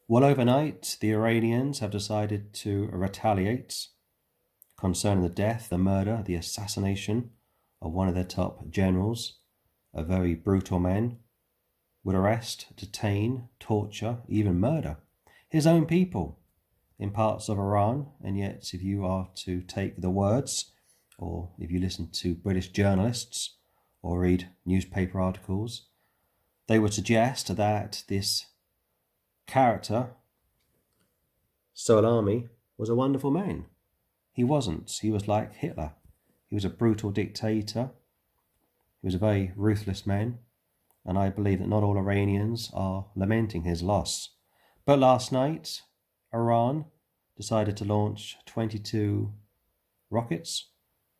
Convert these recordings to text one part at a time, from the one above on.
Well, overnight, the Iranians have decided to retaliate concerning the death, the murder, the assassination of one of their top generals, a very brutal man, would arrest, detain, torture, even murder his own people in parts of Iran. And yet, if you are to take the words, or if you listen to British journalists or read newspaper articles, they would suggest that this character, Soleimani, was a wonderful man. He wasn't. He was like Hitler. He was a brutal dictator. He was a very ruthless man. And I believe that not all Iranians are lamenting his loss. But last night, Iran decided to launch 22 rockets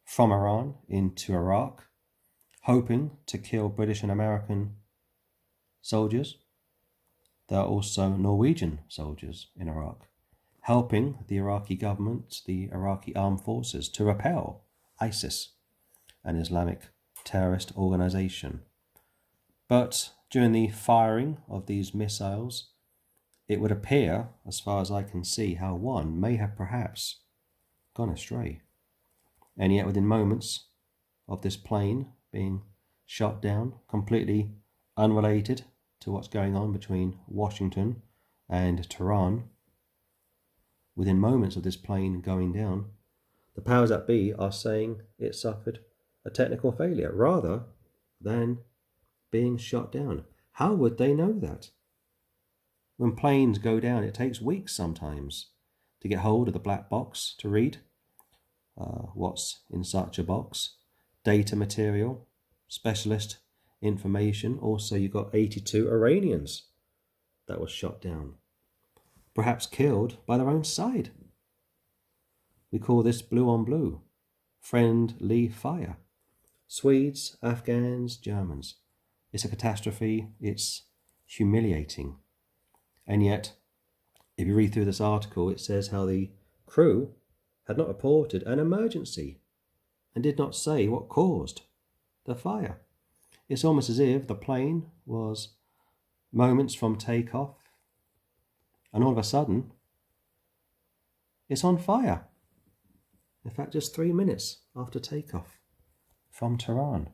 from Iran into Iraq, hoping to kill British and American soldiers. There are also Norwegian soldiers in Iraq, helping the Iraqi government, the Iraqi armed forces, to repel ISIS, an Islamic terrorist organization. But during the firing of these missiles, it would appear, as far as I can see, how one may have perhaps gone astray. And yet within moments of this plane being shot down, completely unrelated to what's going on between Washington and Tehran, within moments of this plane going down, the powers that be are saying it suffered a technical failure rather than being shot down. How would they know that? When planes go down, it takes weeks sometimes to get hold of the black box to read what's in such a box. Data material, specialist information. Also, you've got 82 Iranians that were shot down, perhaps killed by their own side. We call this blue on blue, friendly fire. Swedes, Afghans, Germans. It's a catastrophe. It's humiliating. And yet, if you read through this article, it says how the crew had not reported an emergency and did not say what caused the fire. It's almost as if the plane was moments from takeoff and all of a sudden it's on fire. In fact, just 3 minutes after takeoff from Tehran.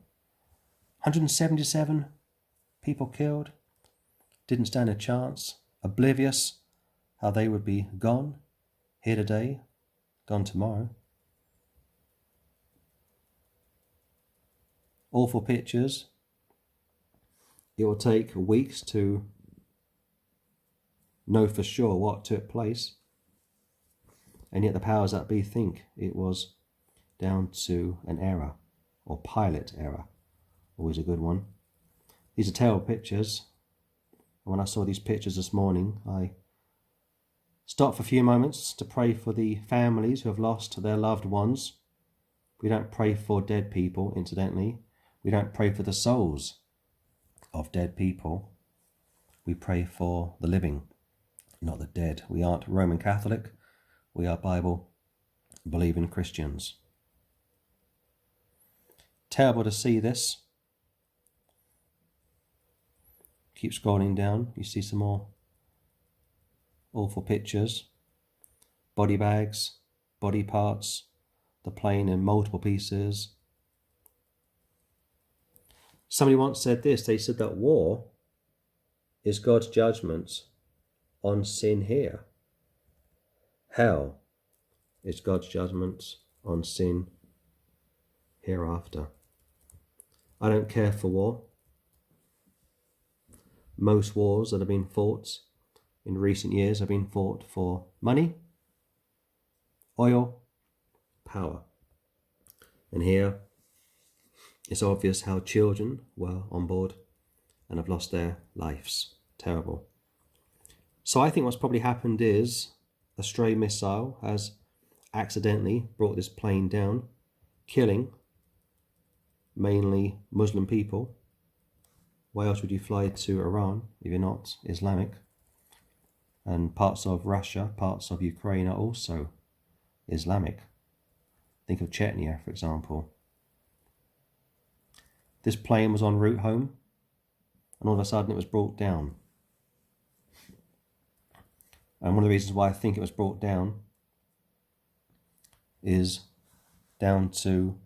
177 people killed, didn't stand a chance, oblivious how they would be gone, here today, gone tomorrow. Awful pictures. It will take weeks to know for sure what took place, and yet the powers that be think it was down to an error, or pilot error. Always a good one. These are terrible pictures. When I saw these pictures this morning, I stopped for a few moments to pray for the families who have lost their loved ones. We don't pray for dead people, incidentally. We don't pray for the souls of dead people. We pray for the living, not the dead. We aren't Roman Catholic. We are Bible-believing Christians. Terrible to see this. Keep scrolling down. You see some more awful pictures. Body bags, body parts, the plane in multiple pieces. Somebody once said this. They said that war is God's judgment on sin here. Hell is God's judgment on sin hereafter. I don't care for war. Most wars that have been fought in recent years have been fought for money, oil, power. And here it's obvious how children were on board and have lost their lives. Terrible. So I think what's probably happened is a stray missile has accidentally brought this plane down, killing mainly Muslim people. Why else would you fly to Iran if you're not Islamic? And parts of Russia, parts of Ukraine are also Islamic. Think of Chechnya, for example. This plane was en route home, and all of a sudden it was brought down. And one of the reasons why I think it was brought down is down to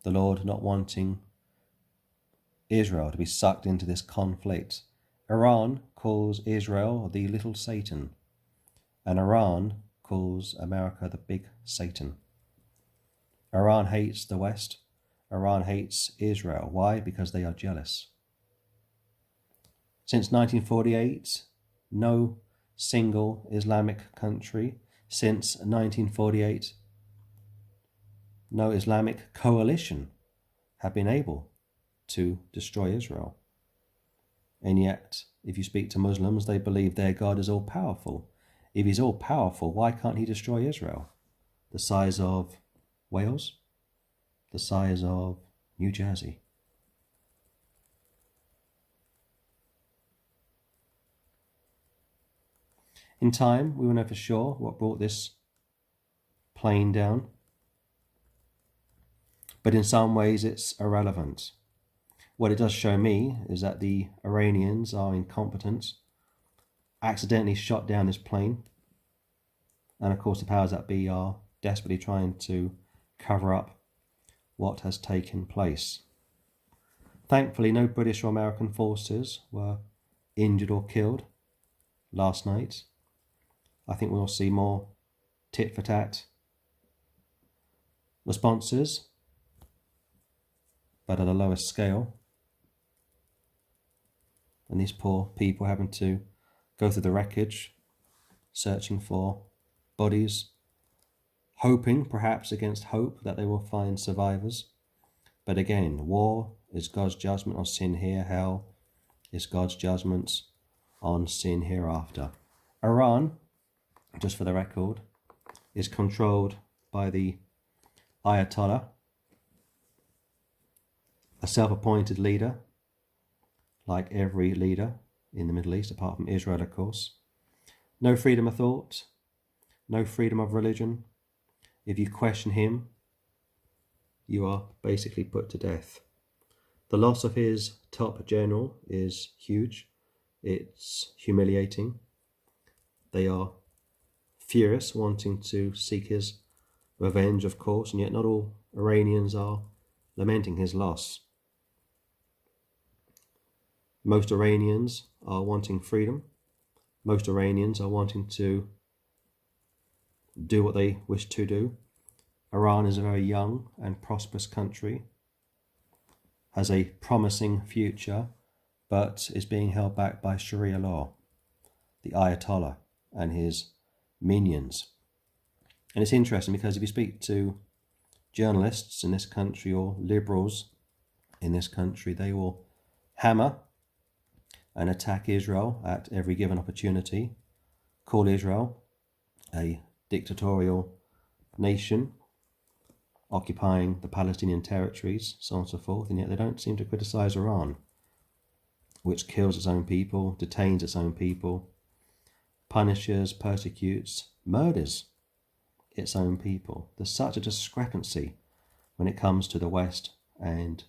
the Lord not wanting Israel to be sucked into this conflict. Iran calls Israel the little Satan, and Iran calls America the big Satan. Iran hates the West. Iran hates Israel. Why? Because they are jealous. Since 1948, no single Islamic country, since 1948, no Islamic coalition have been able to destroy Israel. And yet, if you speak to Muslims, they believe their God is all-powerful. If he's all-powerful, why can't he destroy Israel? The size of Wales? The size of New Jersey? In time, we will know for sure what brought this plane down. But in some ways, it's irrelevant. What it does show me is that the Iranians are incompetent, accidentally shot down this plane. And of course, the powers that be are desperately trying to cover up what has taken place. Thankfully, no British or American forces were injured or killed last night. I think we'll see more tit-for-tat responses, but at a lower scale. And these poor people having to go through the wreckage, searching for bodies, hoping, perhaps against hope, that they will find survivors. But again, war is God's judgment on sin here. Hell is God's judgment on sin hereafter. Iran, just for the record, is controlled by the Ayatollah, a self-appointed leader, like every leader in the Middle East, apart from Israel, of course. No freedom of thought, no freedom of religion. If you question him, you are basically put to death. The loss of his top general is huge. It's humiliating. They are furious, wanting to seek his revenge, of course, and yet not all Iranians are lamenting his loss. Most Iranians are wanting freedom. Most Iranians are wanting to do what they wish to do. Iran is a very young and prosperous country, has a promising future, but is being held back by Sharia law, the Ayatollah and his minions. And it's interesting because if you speak to journalists in this country or liberals in this country, they will hammer and attack Israel at every given opportunity, call Israel a dictatorial nation occupying the Palestinian territories, so on and so forth, and yet they don't seem to criticize Iran, which kills its own people, detains its own people, punishes, persecutes, murders its own people. There's such a discrepancy when it comes to the West and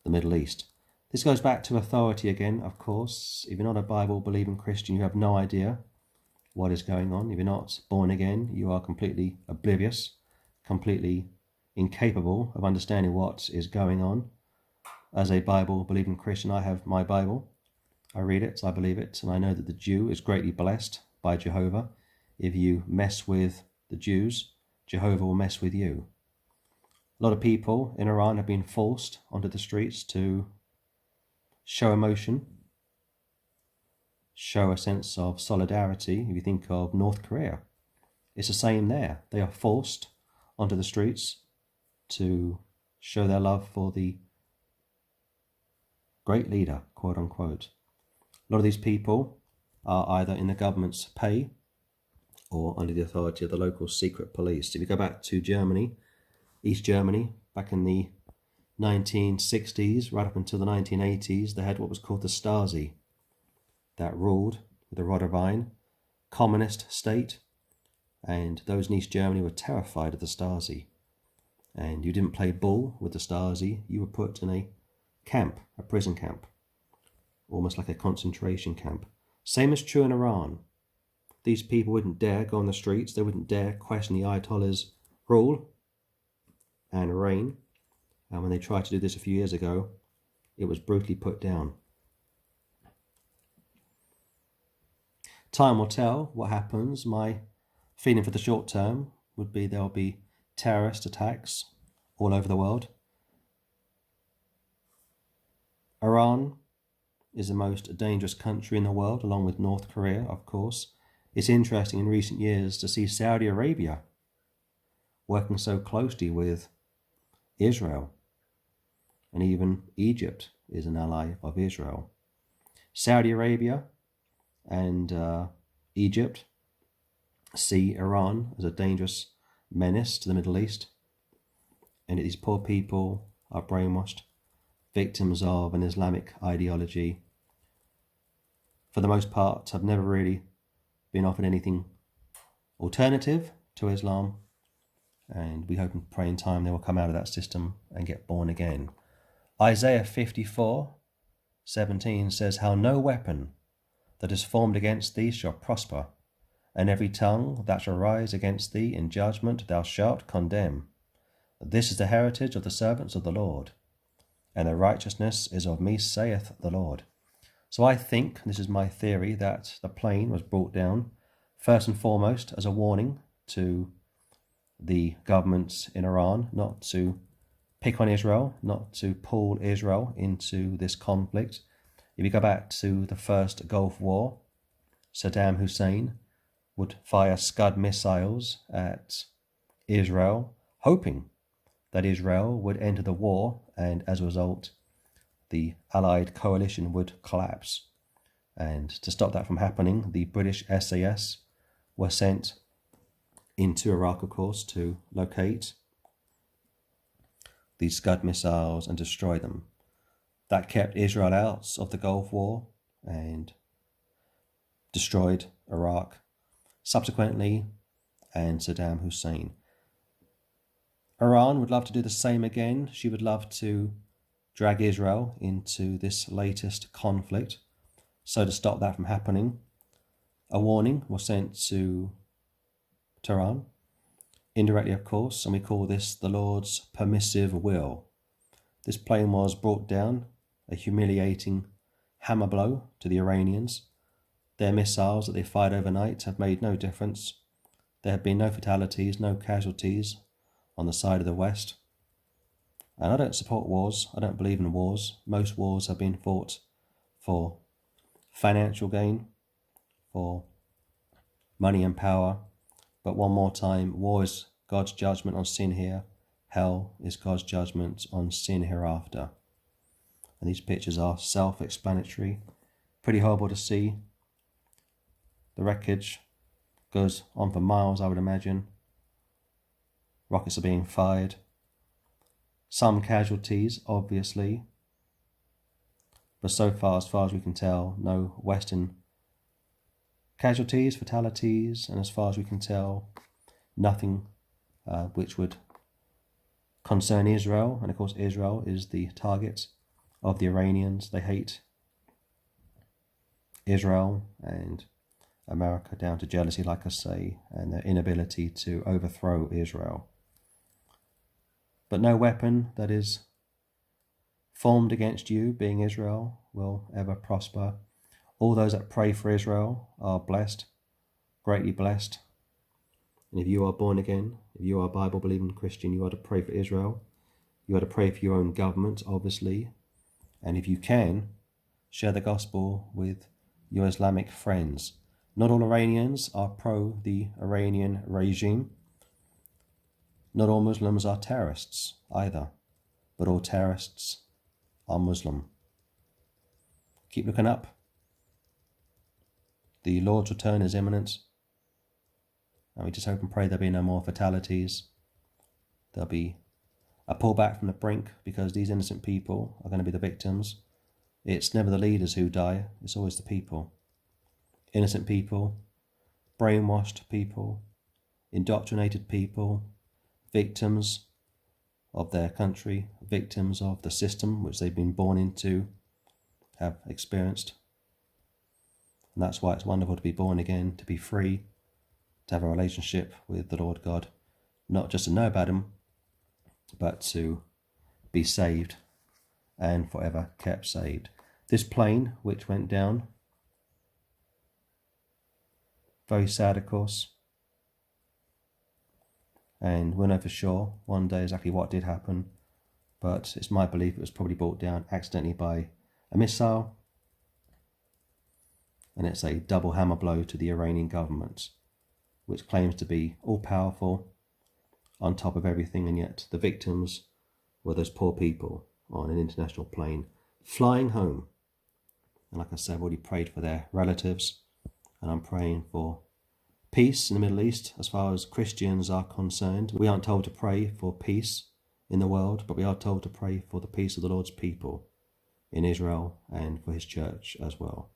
the Middle East. This goes back to authority again, of course. If you're not a Bible-believing Christian, you have no idea what is going on. If you're not born again, you are completely oblivious, completely incapable of understanding what is going on. As a Bible-believing Christian, I have my Bible. I read it, I believe it, and I know that the Jew is greatly blessed by Jehovah. If you mess with the Jews, Jehovah will mess with you. A lot of people in Iran have been forced onto the streets to show emotion, show a sense of solidarity. If you think of North Korea, it's the same there. They are forced onto the streets to show their love for the great leader, quote unquote. A lot of these people are either in the government's pay or under the authority of the local secret police. If you go back to Germany, East Germany, back in the 1960s, right up until the 1980s, they had what was called the Stasi, that ruled with a rod of iron, communist state, and those in East Germany were terrified of the Stasi. And you didn't play ball with the Stasi, you were put in a camp, a prison camp, almost like a concentration camp. Same is true in Iran. these people wouldn't dare go on the streets. They wouldn't dare question the Ayatollah's rule and reign. And when they tried to do this a few years ago, it was brutally put down. Time will tell what happens. My feeling for the short term would be there will be terrorist attacks all over the world. Iran is the most dangerous country in the world, along with North Korea, of course. It's interesting in recent years to see Saudi Arabia working so closely with Israel, and even Egypt is an ally of Israel. Saudi Arabia and Egypt see Iran as a dangerous menace to the Middle East, and these poor people are brainwashed, victims of an Islamic ideology. For the most part, have never really been offered anything alternative to Islam, and we hope and pray in time they will come out of that system and get born again. Isaiah 54:17 says, "How no weapon that is formed against thee shall prosper, and every tongue that shall rise against thee in judgment thou shalt condemn. This is the heritage of the servants of the Lord, and the righteousness is of me, saith the Lord." So I think, this is my theory, that the plane was brought down first and foremost as a warning to the governments in Iran not to pick on Israel, not to pull Israel into this conflict. If you go back to the first Gulf War, Saddam Hussein would fire Scud missiles at Israel, hoping that Israel would enter the war, and as a result, the Allied coalition would collapse. And to stop that from happening, the British SAS were sent into Iraq, of course, to locate these Scud missiles and destroy them. That kept Israel out of the Gulf War and destroyed Iraq subsequently, and Saddam Hussein. Iran would love to do the same again. She would love to drag Israel into this latest conflict. So to stop that from happening, a warning was sent to Tehran, indirectly of course, and we call this the Lord's permissive will. This plane was brought down, a humiliating hammer blow to the Iranians. Their missiles that they fired overnight have made no difference. There have been no fatalities, no casualties on the side of the West. And I don't support wars. I don't believe in wars. Most wars have been fought for financial gain, for money and power. But one more time, war is God's judgment on sin here. Hell is God's judgment on sin hereafter. And these pictures are self-explanatory. Pretty horrible to see. The wreckage goes on for miles, I would imagine. Rockets are being fired. Some casualties, obviously. But so far, as far as we can tell, no Western casualties, fatalities, and as far as we can tell, nothing which would concern Israel. And of course, Israel is the target of the Iranians. They hate Israel and America down to jealousy, like I say, and their inability to overthrow Israel. But no weapon that is formed against you, being Israel, will ever prosper. All those that pray for Israel are blessed, greatly blessed. And if you are born again, if you are a Bible-believing Christian, you are to pray for Israel. You are to pray for your own government, obviously. And if you can, share the gospel with your Islamic friends. Not all Iranians are pro the Iranian regime. Not all Muslims are terrorists either, but all terrorists are Muslim. Keep looking up. The Lord's return is imminent, and we just hope and pray there'll be no more fatalities. There'll be a pullback from the brink, because these innocent people are going to be the victims. It's never the leaders who die, it's always the people. Innocent people, brainwashed people, indoctrinated people, victims of their country, victims of the system which they've been born into, have experienced. And that's why it's wonderful to be born again, to be free, to have a relationship with the Lord God, not just to know about him, but to be saved and forever kept saved. This plane which went down, very sad of course, and we'll know for sure one day exactly what did happen, but it's my belief it was probably brought down accidentally by a missile, and it's a double hammer blow to the Iranian government, which claims to be all-powerful, on top of everything, and yet the victims were those poor people on an international plane flying home. And like I said, I've already prayed for their relatives, and I'm praying for peace in the Middle East as far as Christians are concerned. We aren't told to pray for peace in the world, but we are told to pray for the peace of the Lord's people in Israel and for his church as well.